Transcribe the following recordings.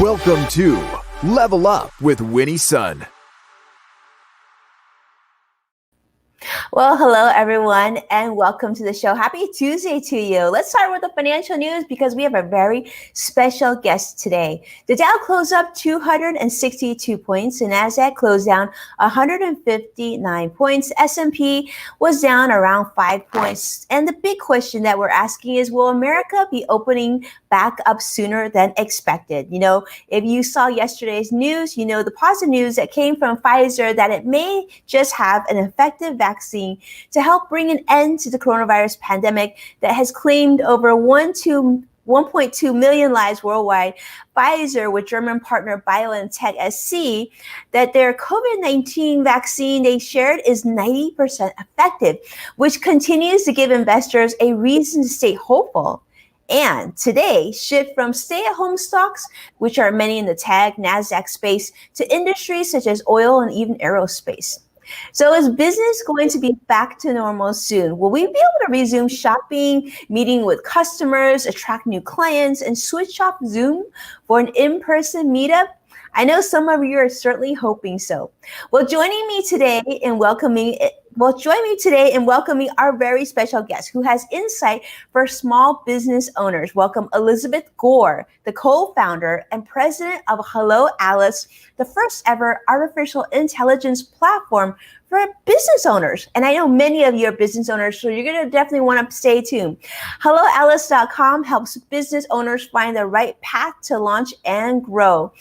Welcome to Level Up with Winnie Sun. Well, hello, everyone, and welcome to the show. Happy Tuesday to you. Let's start with the financial news because we have a very special guest today. The Dow closed up 262 points, and Nasdaq closed down 159 points. S&P was down around 5 points. And the big question that we're asking is, will America be opening back up sooner than expected? You know, if you saw yesterday's news, you know the positive news that came from Pfizer that it may just have an effective vaccine to help bring an end to the coronavirus pandemic that has claimed over 1.2 million lives worldwide. Pfizer, with German partner BioNTech SC, that their COVID-19 vaccine they shared is 90% effective, which continues to give investors a reason to stay hopeful. And today, shift from stay-at-home stocks, which are many in the tech, NASDAQ space, to industries such as oil and even aerospace. So is business going to be back to normal soon? Will we be able to resume shopping, meeting with customers, attract new clients, and switch off Zoom for an in-person meetup? I know some of you are certainly hoping so. Well, join me today in welcoming our very special guest who has insight for small business owners. Welcome Elizabeth Gore, the co-founder and president of Hello Alice, the first ever artificial intelligence platform for business owners. And I know many of you are business owners, so you're going to definitely want to stay tuned. HelloAlice.com helps business owners find the right path to launch and grow.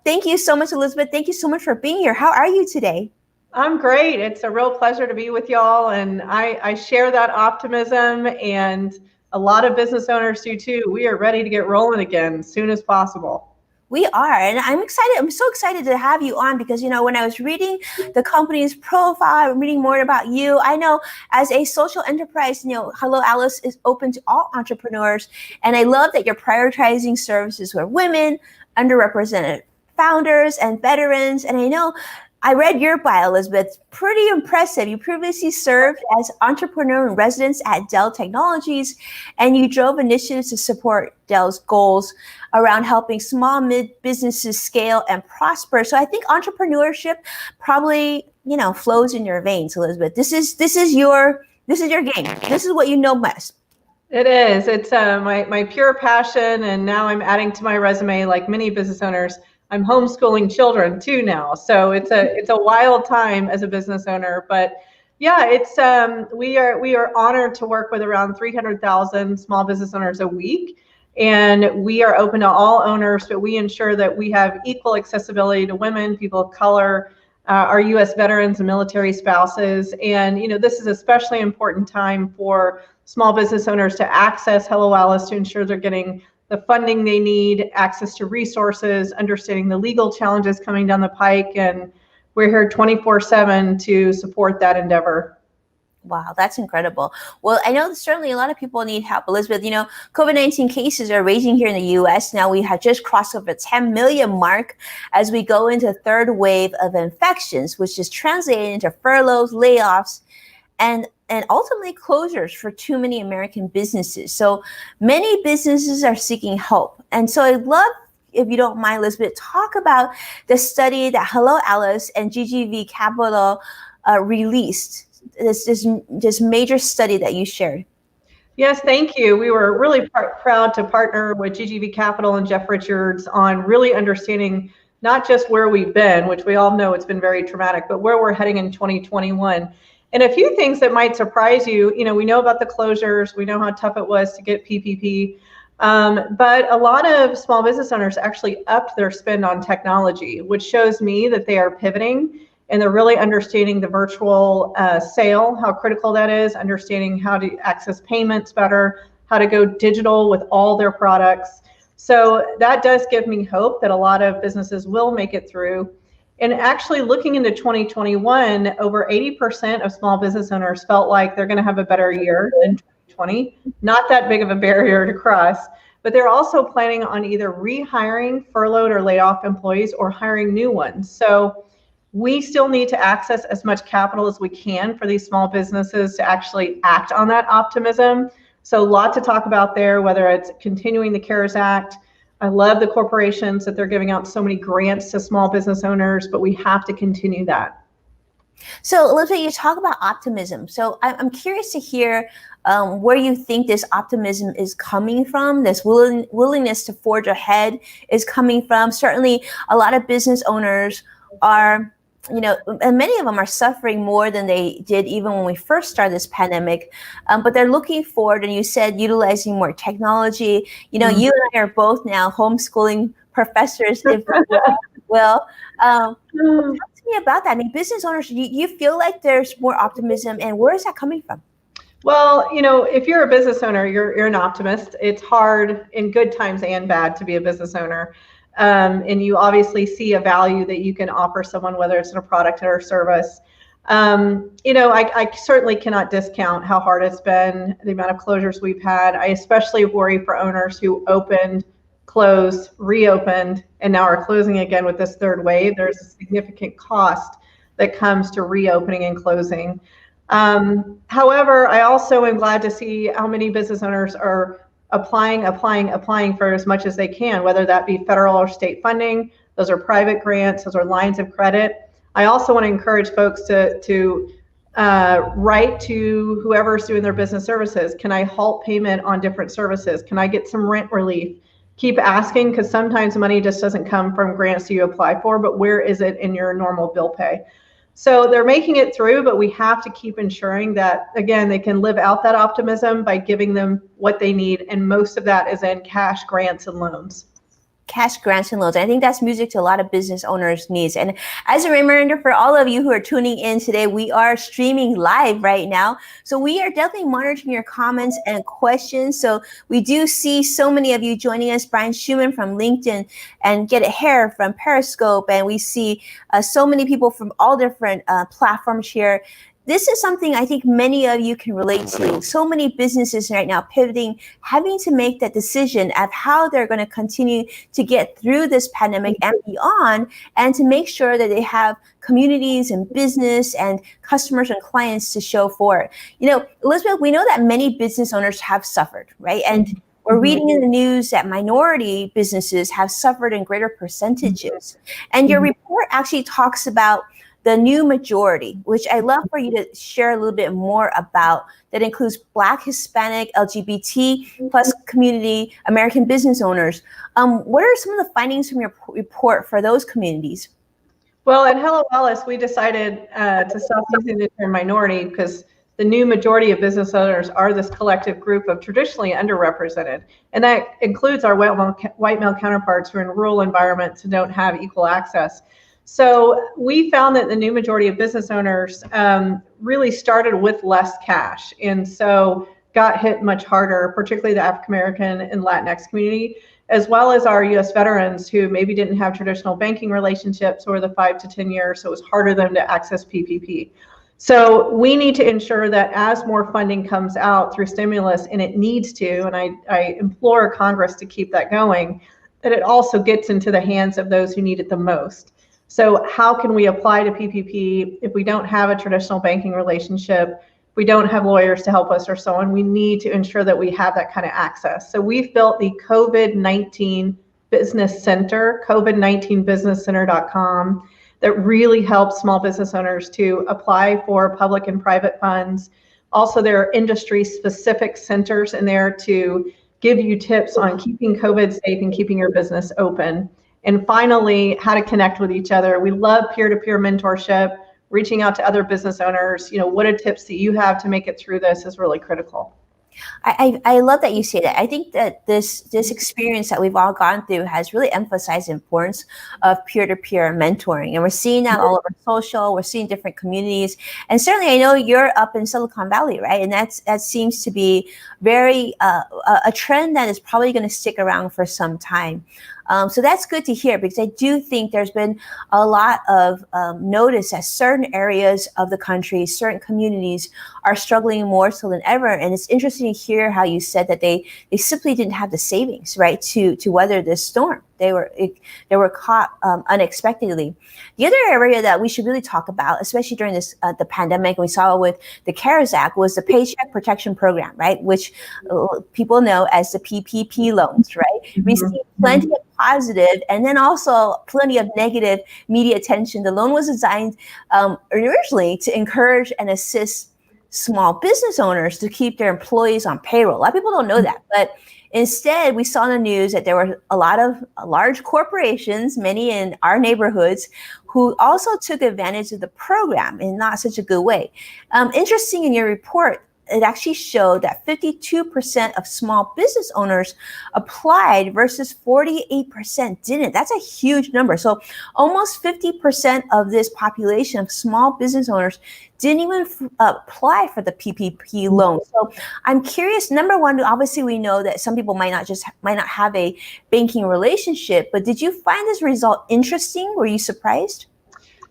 Thank you so much, Elizabeth. Thank you so much for being here. How are you today? I'm great. It's a real pleasure to be with y'all. And I share that optimism, and a lot of business owners do too. We are ready to get rolling again as soon as possible. We are, and I'm excited. I'm so excited to have you on because, you know, when I was reading the company's profile, reading more about you, I know as a social enterprise, you know, Hello Alice is open to all entrepreneurs. And I love that you're prioritizing services for women, underrepresented founders, and veterans. And I know I read your bio, Elizabeth. Pretty impressive. You previously served as entrepreneur in residence at Dell Technologies, and you drove initiatives to support Dell's goals around helping small mid businesses scale and prosper. So I think entrepreneurship probably, you know, flows in your veins, Elizabeth. This is your game. This is what you know best. It is. It's my pure passion, and now I'm adding to my resume, like many business owners, I'm homeschooling children too now. So it's a wild time as a business owner. But yeah, it's we are honored to work with around 300,000 small business owners a week, and we are open to all owners, but we ensure that we have equal accessibility to women, people of color, our U.S. veterans and military spouses. And you know, this is especially important time for small business owners to access Hello Alice to ensure they're getting the funding they need, access to resources, understanding the legal challenges coming down the pike, and we're here 24/7 to support that endeavor. Wow, that's incredible. Well, I know certainly a lot of people need help. Elizabeth, you know, COVID-19 cases are raging here in the U.S. Now we have just crossed over the 10 million mark as we go into the third wave of infections, which is translating into furloughs, layoffs, and ultimately closures for too many American businesses. So many businesses are seeking help. And so I'd love, if you don't mind, Elizabeth, talk about the study that Hello Alice and GGV Capital released, this major study that you shared. Yes, thank you. We were really proud to partner with GGV Capital and Jeff Richards on really understanding not just where we've been, which we all know it's been very traumatic, but where we're heading in 2021. And a few things that might surprise you, you know, we know about the closures, we know how tough it was to get PPP, but a lot of small business owners actually upped their spend on technology, which shows me that they are pivoting and they're really understanding the virtual sale, how critical that is, understanding how to access payments better, how to go digital with all their products. So that does give me hope that a lot of businesses will make it through. And actually looking into 2021, over 80% of small business owners felt like they're going to have a better year than 2020. Not that big of a barrier to cross, but they're also planning on either rehiring furloughed or laid off employees or hiring new ones. So we still need to access as much capital as we can for these small businesses to actually act on that optimism. So a lot to talk about there, whether it's continuing the CARES Act, I love the corporations that they're giving out so many grants to small business owners, but we have to continue that. So, Elizabeth, you talk about optimism. So, I'm curious to hear where you think this optimism is coming from, this willingness to forge ahead is coming from. Certainly, a lot of business owners are, and many of them are suffering more than they did even when we first started this pandemic. But they're looking forward, and you said utilizing more technology. You and I are both now homeschooling professors, if you will. Talk to me about that. I mean, business owners, do you feel like there's more optimism, and where is that coming from? Well, if you're a business owner, you're an optimist. It's hard in good times and bad to be a business owner. And you obviously see a value that you can offer someone, whether it's in a product or a service. I certainly cannot discount how hard it's been, the amount of closures we've had. I especially worry for owners who opened, closed, reopened, and now are closing again with this third wave. There's a significant cost that comes to reopening and closing. However, I also am glad to see how many business owners are applying for as much as they can, whether that be federal or state funding. Those are private grants, those are lines of credit. I also want to encourage folks to write to whoever's doing their business services. Can I halt payment on different services? Can I get some rent relief? Keep asking, because sometimes money just doesn't come from grants you apply for, but where is it in your normal bill pay? So they're making it through, but we have to keep ensuring that, again, they can live out that optimism by giving them what they need. And most of that is in cash grants and loans. Cash grants and loans. I think that's music to a lot of business owners' needs. And as a reminder for all of you who are tuning in today, we are streaming live right now. So we are definitely monitoring your comments and questions. So we do see so many of you joining us. Brian Schumann from LinkedIn and Get It Hair from Periscope. And we see so many people from all different platforms here. This is something I think many of you can relate to. So many businesses right now pivoting, having to make that decision of how they're going to continue to get through this pandemic and beyond, and to make sure that they have communities and business and customers and clients to show for it. Elizabeth, we know that many business owners have suffered, right? And we're reading in the news that minority businesses have suffered in greater percentages. And your report actually talks about the new majority, which I'd love for you to share a little bit more about, that includes Black, Hispanic, LGBT plus community, American business owners. What are some of the findings from your report for those communities? Well, at Hello Alice, we decided to stop using the term minority because the new majority of business owners are this collective group of traditionally underrepresented. And that includes our white male counterparts who are in rural environments and don't have equal access. So we found that the new majority of business owners really started with less cash, and so got hit much harder, particularly the African American and Latinx community, as well as our U.S. veterans who maybe didn't have traditional banking relationships over the 5 to 10 years, so it was harder for them to access PPP. So we need to ensure that as more funding comes out through stimulus, and it needs to, and I implore Congress to keep that going, that it also gets into the hands of those who need it the most. So how can we apply to PPP if we don't have a traditional banking relationship, we don't have lawyers to help us or so on? We need to ensure that we have that kind of access. So we've built the COVID-19 Business Center, COVID19businesscenter.com, that really helps small business owners to apply for public and private funds. Also, there are industry-specific centers in there to give you tips on keeping COVID safe and keeping your business open. And finally, how to connect with each other. We love peer-to-peer mentorship, reaching out to other business owners. What are tips that you have to make it through this is really critical. I love that you say that. I think that this experience that we've all gone through has really emphasized the importance of peer-to-peer mentoring. And we're seeing that all over social, we're seeing different communities. And certainly I know you're up in Silicon Valley, right? And that seems to be very a trend that is probably going to stick around for some time. So that's good to hear, because I do think there's been a lot of notice that certain areas of the country, certain communities are struggling more so than ever. And it's interesting to hear how you said that they simply didn't have the savings, right, to weather this storm. They were caught unexpectedly. The other area that we should really talk about, especially during this the pandemic, we saw with the CARES Act, was the Paycheck Protection Program, right, which people know as the PPP loans, right? Received plenty of positive and then also plenty of negative media attention. The loan was designed originally to encourage and assist small business owners to keep their employees on payroll. A lot of people don't know that, but instead, we saw in the news that there were a lot of large corporations, many in our neighborhoods, who also took advantage of the program in not such a good way. Interesting, in your report, it actually showed that 52% of small business owners applied versus 48% didn't. That's a huge number. So almost 50% of this population of small business owners didn't even apply for the PPP loan. So I'm curious, number one, obviously we know that some people might not have a banking relationship, but did you find this result interesting? Were you surprised?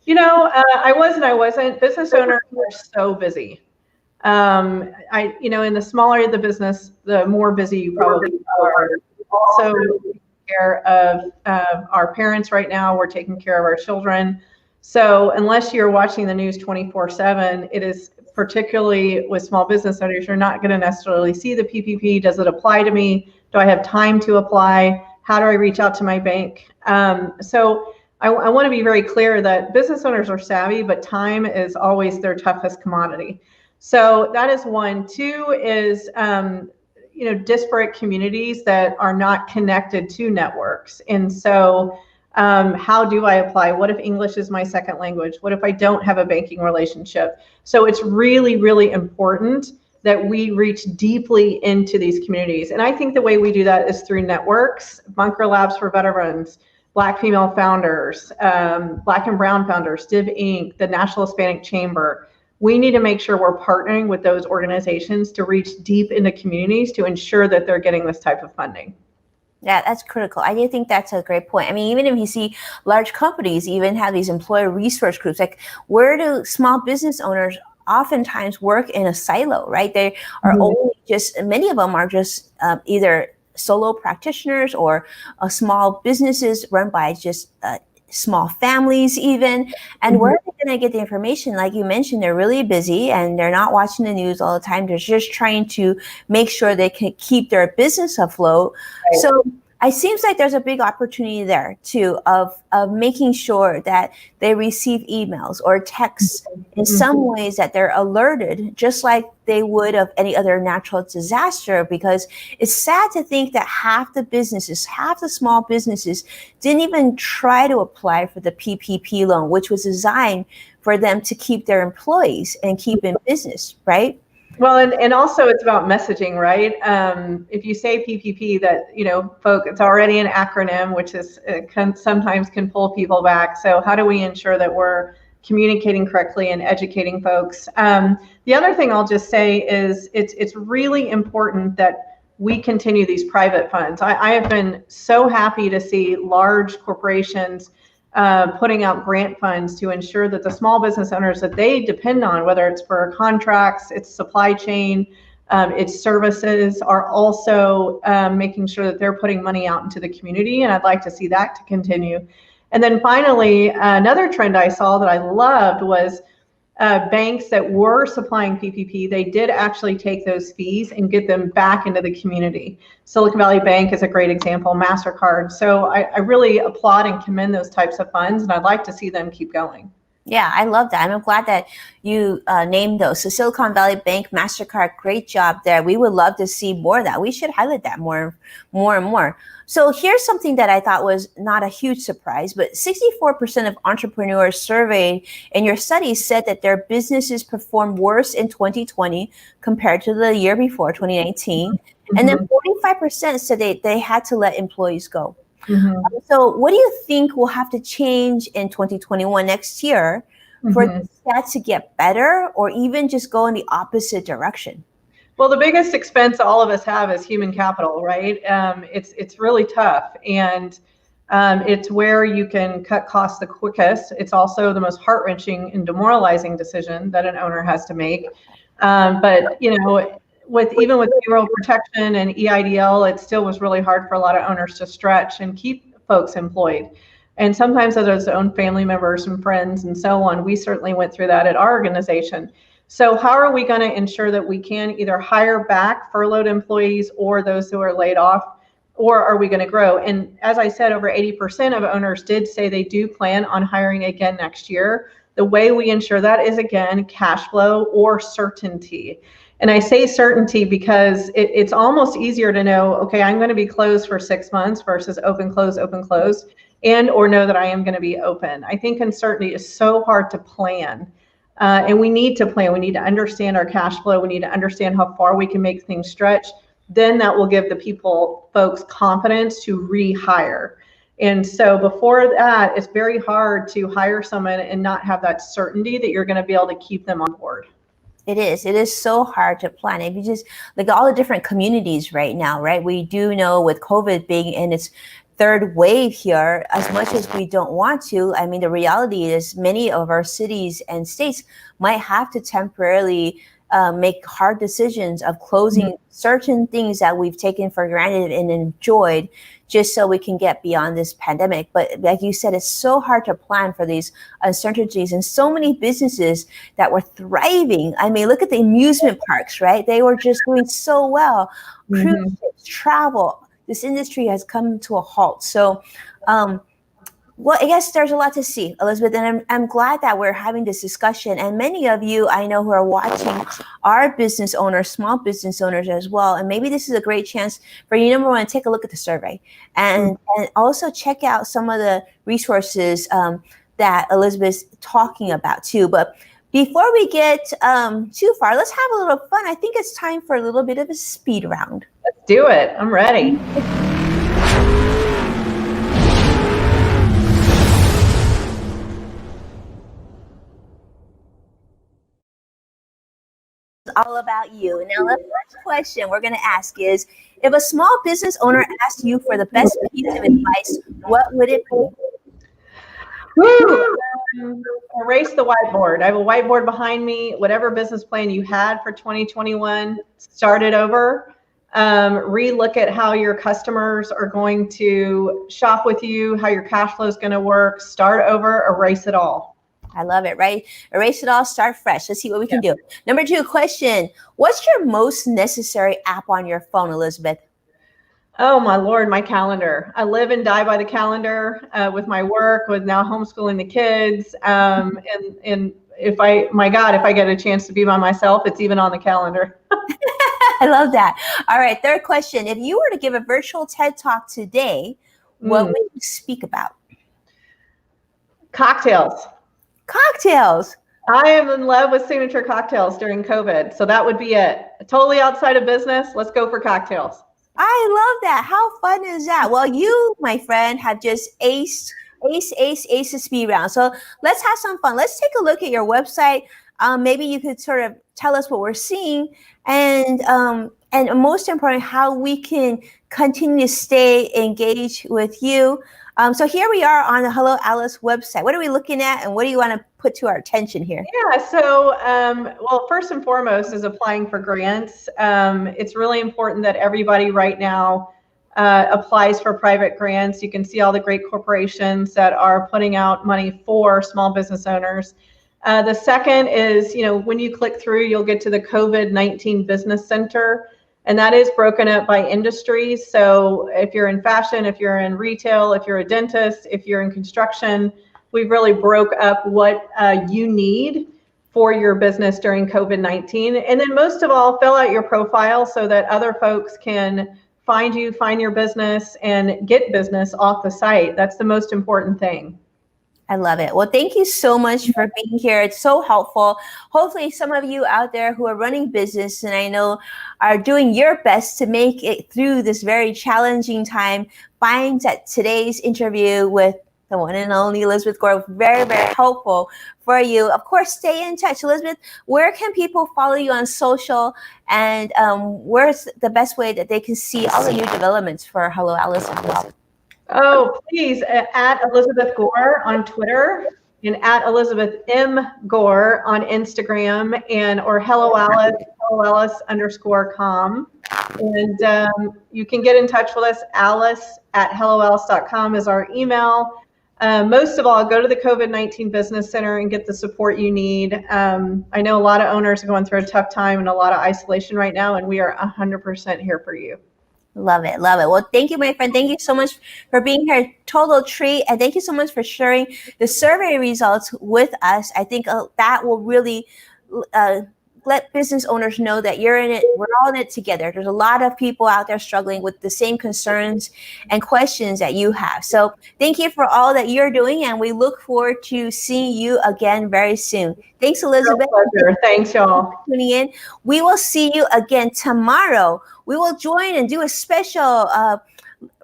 I wasn't. Business owners are so busy. In the smaller the business, the more busy you probably are. Also taking care of our parents right now. We're taking care of our children. So unless you're watching the news 24/7, it is particularly with small business owners, you're not going to necessarily see the PPP. Does it apply to me? Do I have time to apply? How do I reach out to my bank? So I want to be very clear that business owners are savvy, but time is always their toughest commodity. So that is one. Two is, disparate communities that are not connected to networks. And so how do I apply? What if English is my second language? What if I don't have a banking relationship? So it's really, really important that we reach deeply into these communities. And I think the way we do that is through networks, Bunker Labs for Veterans, Black female founders, Black and brown founders, Div Inc., the National Hispanic Chamber. We need to make sure we're partnering with those organizations to reach deep into communities to ensure that they're getting this type of funding. Yeah, that's critical. I do think that's a great point. I mean, even if you see large companies even have these employer resource groups, like where do small business owners oftentimes work in a silo, right? They are only many of them are just either solo practitioners or small businesses run by just small families even. And where are they going to get the information? Like you mentioned, they're really busy and they're not watching the news all the time. They're just trying to make sure they can keep their business afloat. Right. So it seems like there's a big opportunity there too of making sure that they receive emails or texts in some ways that they're alerted, just like they would of any other natural disaster, because it's sad to think that half the small businesses didn't even try to apply for the PPP loan, which was designed for them to keep their employees and keep in business, right? Well, and also it's about messaging, right? If you say PPP, that, it's already an acronym, which is sometimes can pull people back. So how do we ensure that we're communicating correctly and educating folks? The other thing I'll just say is it's really important that we continue these private funds. I have been so happy to see large corporations putting out grant funds to ensure that the small business owners that they depend on, whether it's for contracts, it's supply chain, its services, are also making sure that they're putting money out into the community. And I'd like to see that to continue. And then finally, another trend I saw that I loved was banks that were supplying PPP, they did actually take those fees and get them back into the community. Silicon Valley Bank is a great example, MasterCard. So I really applaud and commend those types of funds, and I'd like to see them keep going. Yeah, I love that. I'm glad that you named those. So Silicon Valley Bank, MasterCard, great job there. We would love to see more of that. We should highlight that more and more. So here's something that I thought was not a huge surprise, but 64% of entrepreneurs surveyed in your study said that their businesses performed worse in 2020 compared to the year before, 2019. And then 45% said they had to let employees go. So what do you think will have to change in 2021 next year for that to get better or even just go in the opposite direction? Well, the biggest expense all of us have is human capital, right? It's really tough, and it's where you can cut costs the quickest. It's also the most heart-wrenching and demoralizing decision that an owner has to make. But even with payroll protection and EIDL, it still was really hard for a lot of owners to stretch and keep folks employed. And sometimes as their own family members and friends and so on, we certainly went through that at our organization. So how are we going to ensure that we can either hire back furloughed employees or those who are laid off, or are we going to grow? And as I said, over 80% of owners did say they do plan on hiring again next year. The way we ensure that is, again, cash flow or certainty. And I say certainty because it's almost easier to know, okay, I'm going to be closed for 6 months versus open, close, and or know that I am going to be open. I think uncertainty is so hard to plan. And we need to plan. We need to understand our cash flow. We need to understand how far we can make things stretch. Then that will give the folks confidence to rehire. And so before that, it's very hard to hire someone and not have that certainty that you're going to be able to keep them on board. It is so hard to plan. If you just like all the different communities right now, right? We do know with COVID being in its third wave here, as much as we don't want to, I mean, the reality is many of our cities and states might have to temporarily make hard decisions of closing certain things that we've taken for granted and enjoyed just so we can get beyond this pandemic. But like you said, it's so hard to plan for these uncertainties, and so many businesses that were thriving. I mean, look at the amusement parks, right? They were just doing so well. Cruise ships, travel, this industry has come to a halt. So, well, I guess there's a lot to see, Elizabeth, and I'm glad that we're having this discussion. And many of you I know who are watching are business owners, small business owners as well. And maybe this is a great chance for you, number one, to take a look at the survey and also check out some of the resources that Elizabeth's talking about too. But before we get too far, let's have a little fun. I think it's time for a little bit of a speed round. Let's do it. I'm ready. All about you. Now, the first question we're going to ask is, if a small business owner asked you for the best piece of advice, what would it be? Erase the whiteboard. I have a whiteboard behind me. Whatever business plan you had for 2021, start it over. Re-look at how your customers are going to shop with you, how your cash flow is going to work. Start over, erase it all. I love it, right? Erase it all, start fresh. Let's see what we can do. Number two question. What's your most necessary app on your phone, Elizabeth? Oh, my Lord, my calendar. I live and die by the calendar with my work, with now homeschooling the kids. And if I get a chance to be by myself, it's even on the calendar. I love that. All right, third question. If you were to give a virtual TED Talk today, what would you speak about? Cocktails. Cocktails. I am in love with signature cocktails during COVID. So that would be it. Totally outside of business. Let's go for cocktails. I love that. How fun is that? Well, you, my friend, have just aced the speed round. So let's have some fun. Let's take a look at your website. Maybe you could sort of tell us what we're seeing, and most important, how we can continue to stay engaged with you. So here we are on the Hello Alice website. What are we looking at, and what do you want to put to our attention here? Yeah, so, well, first and foremost is applying for grants. It's really important that everybody right now applies for private grants. You can see all the great corporations that are putting out money for small business owners. The second is, when you click through, you'll get to the COVID-19 Business Center. And that is broken up by industry. So if you're in fashion, if you're in retail, if you're a dentist, if you're in construction, we've really broke up what you need for your business during COVID-19. And then most of all, fill out your profile so that other folks can find you, find your business, and get business off the site. That's the most important thing. I love it. Well, thank you so much for being here. It's so helpful. Hopefully some of you out there who are running business, and I know are doing your best to make it through this very challenging time, find that today's interview with the one and only Elizabeth Gore was very, very helpful for you. Of course, stay in touch. Elizabeth, where can people follow you on social, and where's the best way that they can see all the new developments for Hello Alice as well? Oh, please, at Elizabeth Gore on Twitter, and at Elizabeth M. Gore on Instagram, or Hello Alice helloellis_com. And you can get in touch with us. Alice@helloellis.com is our email. Most of all, go to the COVID-19 Business Center and get the support you need. I know a lot of owners are going through a tough time and a lot of isolation right now, and we are 100% here for you. Love it. Love it. Well, thank you, my friend. Thank you so much for being here. Total treat. And thank you so much for sharing the survey results with us. I think that will really let business owners know that you're in it. We're all in it together. There's a lot of people out there struggling with the same concerns and questions that you have. So thank you for all that you're doing. And we look forward to seeing you again very soon. Thanks, Elizabeth. Pleasure. Thanks, y'all. Tuning in. We will see you again tomorrow. We will join and do a special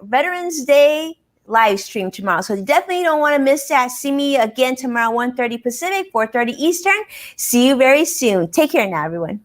Veterans Day live stream tomorrow. So you definitely don't want to miss that. See me again tomorrow, 1:30 Pacific, 4:30 Eastern. See you very soon. Take care now, everyone.